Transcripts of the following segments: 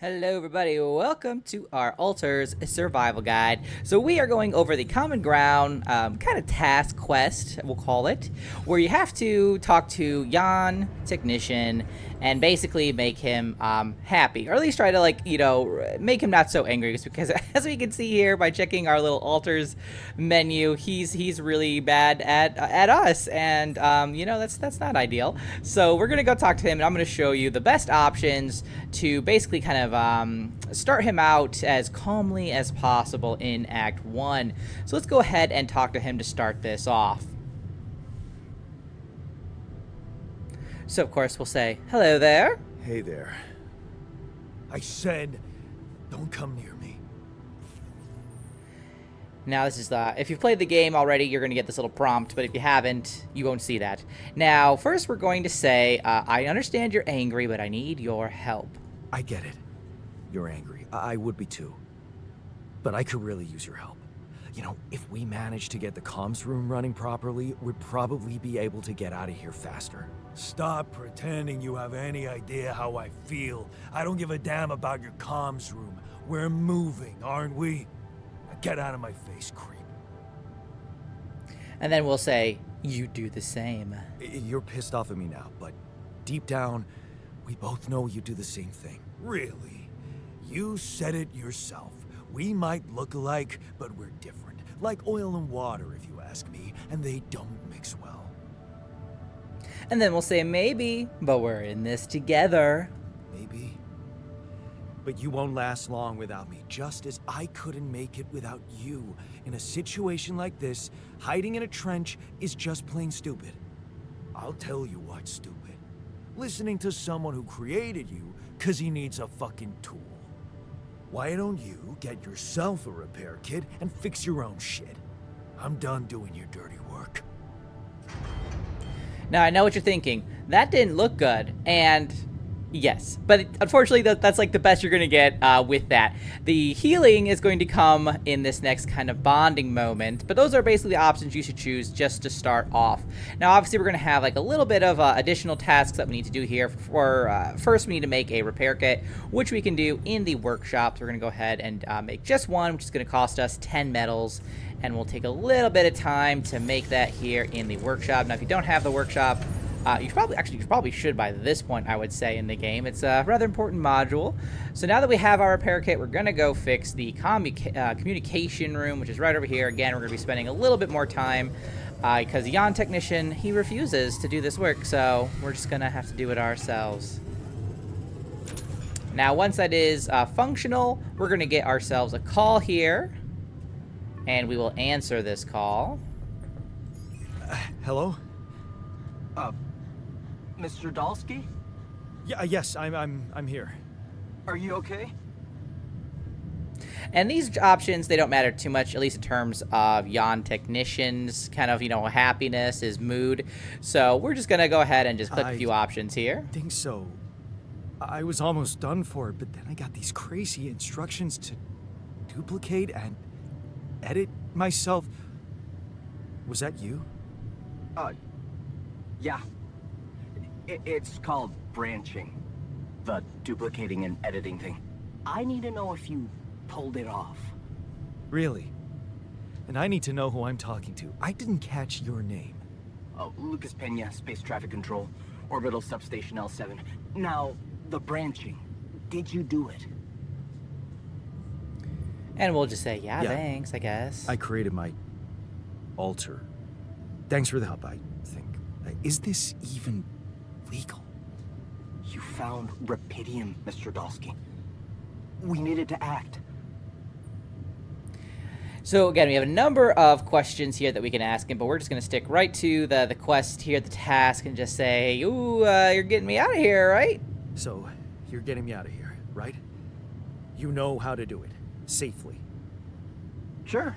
Hello everybody, welcome to our Altars Survival Guide. So we are going over the common ground, kind of task quest, we'll call it, where you have to talk to Jan, technician, and basically make him happy, or at least try to make him not so angry, because as we can see here by checking our little Altars menu, he's really bad at us, and that's not ideal. So we're gonna go talk to him, and I'm gonna show you the best options to basically kind of start him out as calmly as possible in Act 1. So let's go ahead and talk to him to start this off. So of course we'll say, hello there. Hey there. I said, don't come near me. Now this is if you've played the game already, you're going to get this little prompt, but if you haven't, you won't see that. Now, first we're going to say, I understand you're angry, but I need your help. I get it. You're angry. I would be too. But I could really use your help. You know, if we manage to get the comms room running properly, we'd probably be able to get out of here faster. Stop pretending you have any idea how I feel. I don't give a damn about your comms room. We're moving, aren't we? Now get out of my face, creep. And then we'll say, you do the same. You're pissed off at me now, but deep down, we both know you do the same thing. Really? You said it yourself. We might look alike, but we're different. Like oil and water, if you ask me, and they don't mix well. And then we'll say maybe, but we're in this together. Maybe. But you won't last long without me, just as I couldn't make it without you. In a situation like this, hiding in a trench is just plain stupid. I'll tell you what's stupid. Listening to someone who created you because he needs a fucking tool. Why don't you get yourself a repair kit and fix your own shit? I'm done doing your dirty work. Now, I know what you're thinking. That didn't look good, and yes, but unfortunately, that's like the best you're going to get with that. The healing is going to come in this next kind of bonding moment, but those are basically the options you should choose just to start off. Now, obviously, we're going to have like a little bit of additional tasks that we need to do here. First, we need to make a repair kit, which we can do in the workshop. So we're going to go ahead and make just one, which is going to cost us 10 metals. And we'll take a little bit of time to make that here in the workshop. Now, if you don't have the workshop, you probably should by this point, I would say, in the game. It's a rather important module. So now that we have our repair kit, we're going to go fix the communication room, which is right over here. Again, we're going to be spending a little bit more time because the Jan technician, he refuses to do this work. So we're just going to have to do it ourselves. Now, once that is functional, we're going to get ourselves a call here. And we will answer this call. Hello? Mr. Dalsky? Yeah, yes, I'm here. Are you okay? And these options, they don't matter too much, at least in terms of Jan technicians, kind of, happiness, his mood. So we're just going to go ahead and just click a few options here. I think so. I was almost done for it, but then I got these crazy instructions to duplicate and edit myself. Was that you? Yeah. It's called branching. The duplicating and editing thing. I need to know if you pulled it off. Really? And I need to know who I'm talking to. I didn't catch your name. Oh, Lucas Pena, Space Traffic Control, Orbital Substation L7. Now, the branching. Did you do it? And we'll just say, yeah, thanks, I guess. I created my altar. Thanks for the help, I think. Is this even legal? You found Rapidium, Mr. Dalsky. We needed to act. So again, we have a number of questions here that we can ask him, but we're just going to stick right to the quest here, the task, and just say, ooh, you're getting me out of here, right? So, you're getting me out of here, right? You know how to do it. Safely. Sure.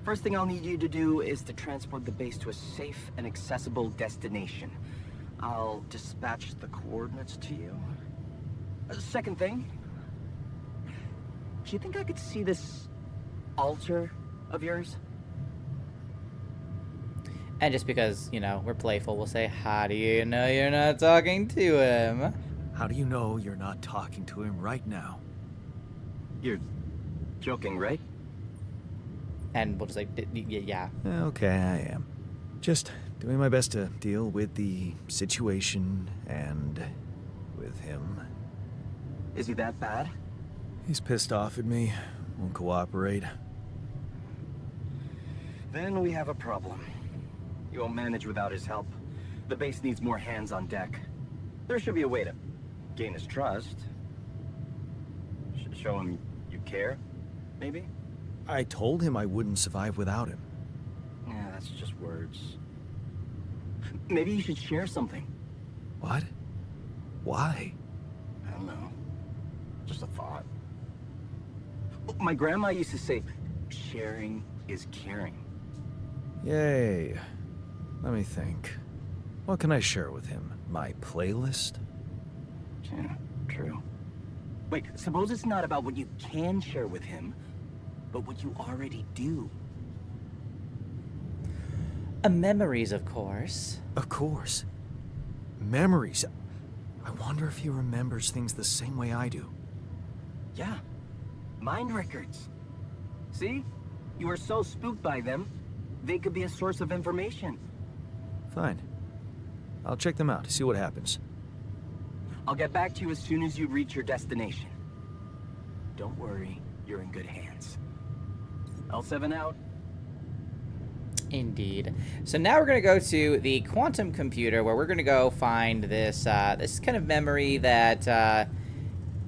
First thing I'll need you to do is to transport the base to a safe and accessible destination. I'll dispatch the coordinates to you. Second thing, do you think I could see this altar of yours? And just because, we're playful, we'll say, how do you know you're not talking to him? How do you know you're not talking to him right now? You're joking, right? And we'll just like, yeah. Okay, I am. Just doing my best to deal with the situation and with him. Is he that bad? He's pissed off at me, won't cooperate. Then we have a problem. You won't manage without his help. The base needs more hands on deck. There should be a way to gain his trust. Show him you care, maybe? I told him I wouldn't survive without him. Yeah, that's just words. Maybe you should share something. What? Why? I don't know. Just a thought. My grandma used to say, sharing is caring. Yay. Let me think. What can I share with him? My playlist? Yeah, true. Wait, suppose it's not about what you can share with him, but what you already do. Memories, of course. Of course. Memories. I wonder if he remembers things the same way I do. Yeah, mind records. See? You are so spooked by them, they could be a source of information. Fine. I'll check them out, see what happens. I'll get back to you as soon as you reach your destination. Don't worry, you're in good hands. L7 out. Indeed. So now we're going to go to the quantum computer, where we're going to go find this this kind of memory that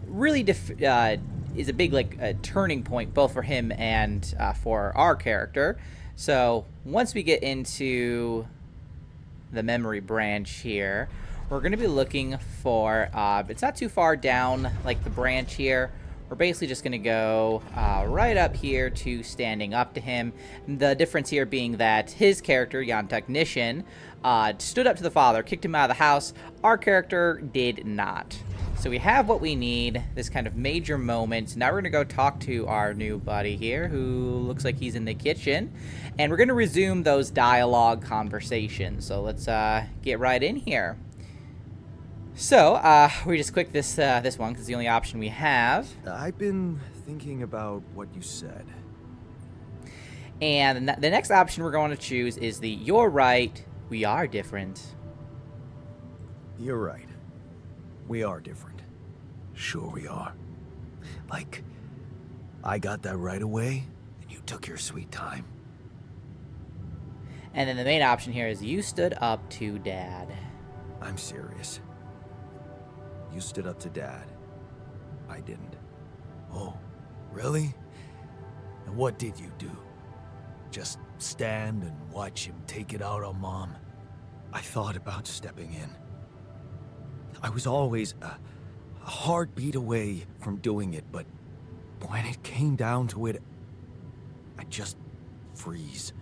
really is a big turning point both for him and for our character. So once we get into the memory branch here, we're going to be looking for it's not too far down like the branch here. We're basically just going to go right up here to standing up to him. The difference here being that his character, Jan Technician, stood up to the father, kicked him out of the house. Our character did not. So we have what we need, this kind of major moment. Now we're going to go talk to our new buddy here, who looks like he's in the kitchen. And we're going to resume those dialogue conversations. So let's get right in here. So, we just click this one because it's the only option we have. I've been thinking about what you said. And the next option we're going to choose is the "You're right, we are different." You're right. We are different. Sure we are. Like, I got that right away, and you took your sweet time. And then the main option here is "You stood up to Dad." I'm serious. You stood up to Dad. I didn't. Oh, really? And what did you do? Just stand and watch him take it out on Mom? I thought about stepping in. I was always a heartbeat away from doing it, but when it came down to it, I'd just freeze.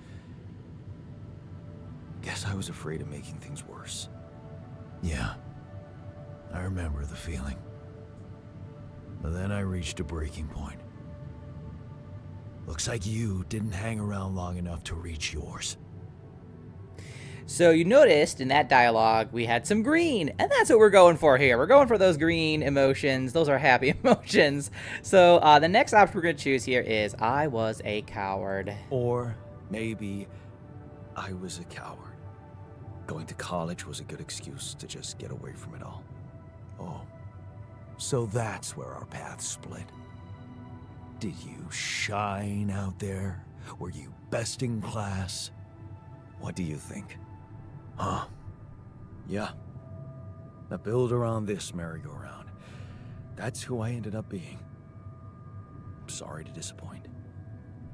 Guess I was afraid of making things worse. Yeah. I remember the feeling. But then I reached a breaking point. Looks like you didn't hang around long enough to reach yours. So you noticed in that dialogue we had some green, and that's what we're going for here. We're going for those green emotions. Those are happy emotions. So the next option we're going to choose here is "I was a coward." Or maybe I was a coward. Going to college was a good excuse to just get away from it all. Oh, so that's where our paths split. Did you shine out there? Were you best in class? What do you think? Huh? Yeah. Now build around this merry-go-round. That's who I ended up being. Sorry to disappoint.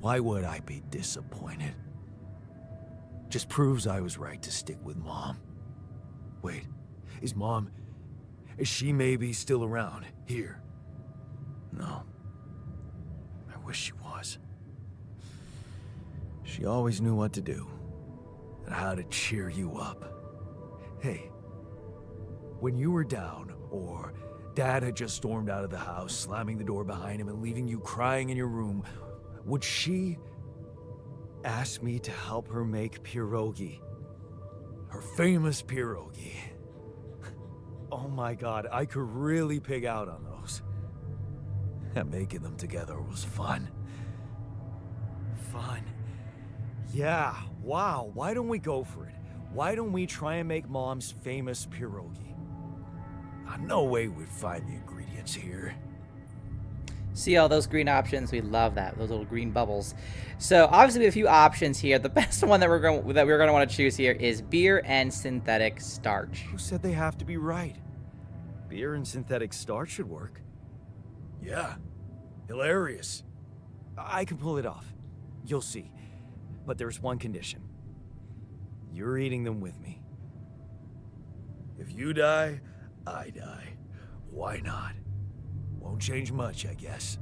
Why would I be disappointed? Just proves I was right to stick with Mom. Wait, is she maybe still around here? No. I wish she was. She always knew what to do. And how to cheer you up. Hey, when you were down, or Dad had just stormed out of the house, slamming the door behind him and leaving you crying in your room, would she ask me to help her make pierogi? Her famous pierogi. Oh my god, I could really pig out on those. And making them together was fun. Fun. Yeah, wow, why don't we go for it? Why don't we try and make Mom's famous pierogi? No way we'd find the ingredients here. See all those green options? We love that. Those little green bubbles. So obviously we have a few options here. The best one that we're going to want to choose here is beer and synthetic starch. Who said they have to be right? Beer and synthetic starch should work. Yeah, hilarious. I can pull it off. You'll see. But there's one condition. You're eating them with me. If you die, I die. Why not? Won't change much, I guess.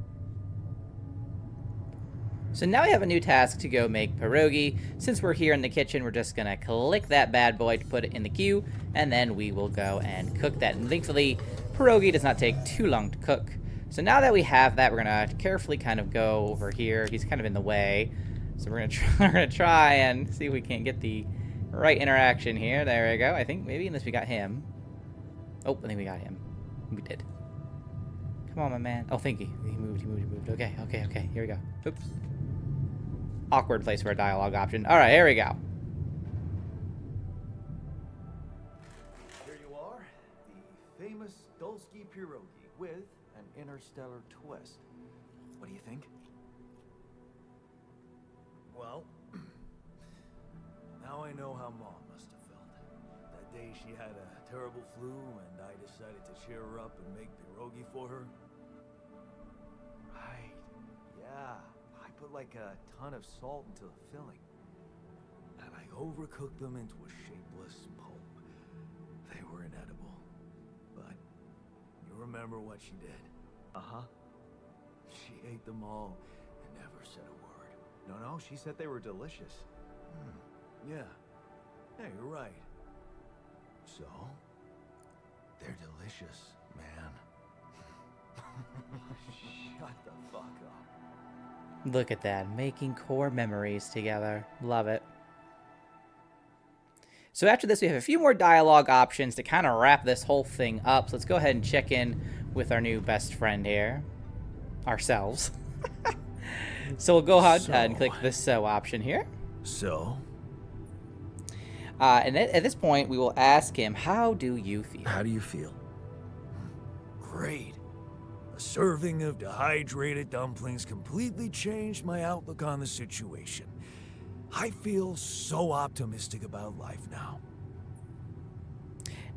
So now we have a new task to go make pierogi. Since we're here in the kitchen, we're just gonna click that bad boy to put it in the queue, and then we will go and cook that. And thankfully, pierogi does not take too long to cook. So now that we have that, we're gonna carefully kind of go over here. He's kind of in the way. So we're gonna try and see if we can't get the right interaction here. There we go. I think maybe, unless we got him. Oh, I think we got him. We did. Come on, my man. Oh, thank you. He moved. Okay. Here we go. Oops. Awkward place for a dialogue option. All right, here we go. Here you are, the famous Dolsky pierogi with an interstellar twist. What do you think? Well, now I know how Mom must have felt. That day she had a terrible flu and I decided to cheer her up and make pierogi for her. Right. Yeah. I put like a ton of salt into the filling. And I overcooked them into a shapeless pulp. They were inedible. But you remember what she did? Uh-huh. She ate them all and never said a word. No, she said they were delicious. Yeah. Yeah, you're right. So, they're delicious, man. Shut the fuck up. Look at that, making core memories together. Love it. So after this, we have a few more dialogue options to kind of wrap this whole thing up. So let's go ahead and check in with our new best friend here. Ourselves. So we'll go ahead and click the "so" option here. So? And at this point, we will ask him, how do you feel? How do you feel? Great. A serving of dehydrated dumplings completely changed my outlook on the situation. I feel so optimistic about life now.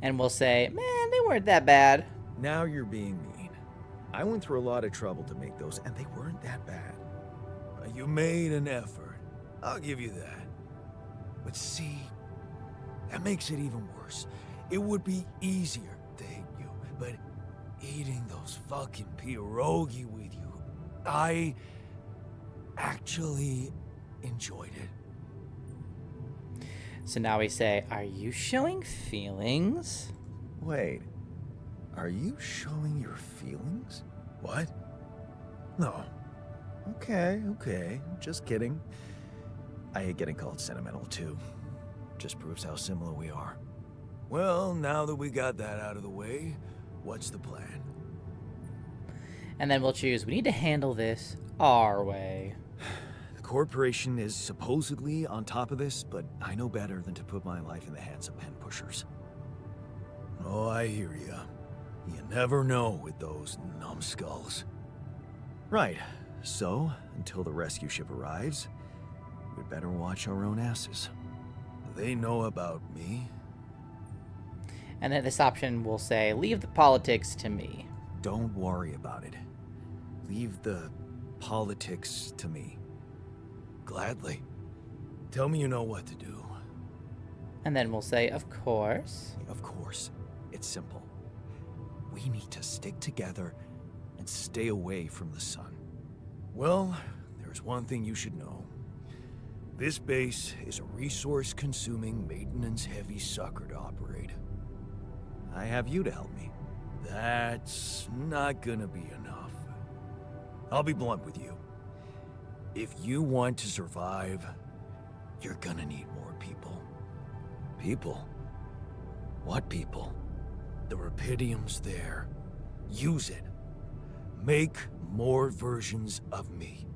And we'll say, man, they weren't that bad. Now you're being mean. I went through a lot of trouble to make those, and they weren't that bad. You made an effort. I'll give you that. But see, that makes it even worse. It would be easier to hate you, but eating those fucking pierogi with you, I actually enjoyed it. So now we say, are you showing feelings? Wait. Are you showing your feelings? What? No. Okay. Just kidding. I hate getting called sentimental, too. Just proves how similar we are. Well, now that we got that out of the way, what's the plan? And then we'll choose, we need to handle this our way. The corporation is supposedly on top of this, but I know better than to put my life in the hands of pen pushers. Oh, I hear ya. You never know with those numbskulls. Right. So, until the rescue ship arrives, we'd better watch our own asses. They know about me. And then this option will say, leave the politics to me. Don't worry about it. Leave the politics to me. Gladly. Tell me you know what to do. And then we'll say, of course. Of course. It's simple. We need to stick together and stay away from the sun. Well, there's one thing you should know. This base is a resource-consuming, maintenance-heavy sucker to operate. I have you to help me. That's not gonna be enough. I'll be blunt with you. If you want to survive, you're gonna need more people. People? What people? The Rapidium's there. Use it. Make more versions of me.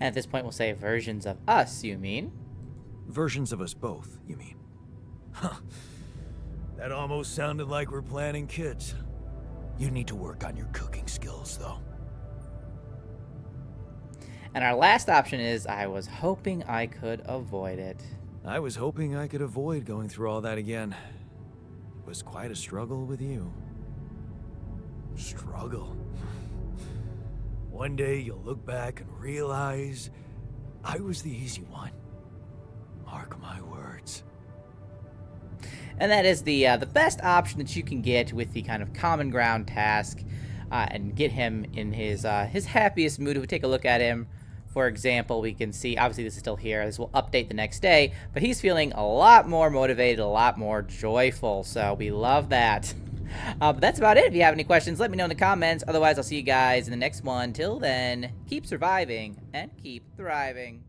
And at this point, we'll say versions of us, you mean? Versions of us both, you mean? Huh. That almost sounded like we're planning kids. You need to work on your cooking skills, though. And our last option is, I was hoping I could avoid it. I was hoping I could avoid going through all that again. It was quite a struggle with you. Struggle. One day you'll look back and realize I was the easy one. Mark my words. And that is the best option that you can get with the kind of common ground task, and get him in his happiest mood. If we take a look at him, for example, we can see, obviously this is still here, this will update the next day, but he's feeling a lot more motivated, a lot more joyful, so we love that. But that's about it. If you have any questions, let me know in the comments. Otherwise, I'll see you guys in the next one. Till then, keep surviving and keep thriving.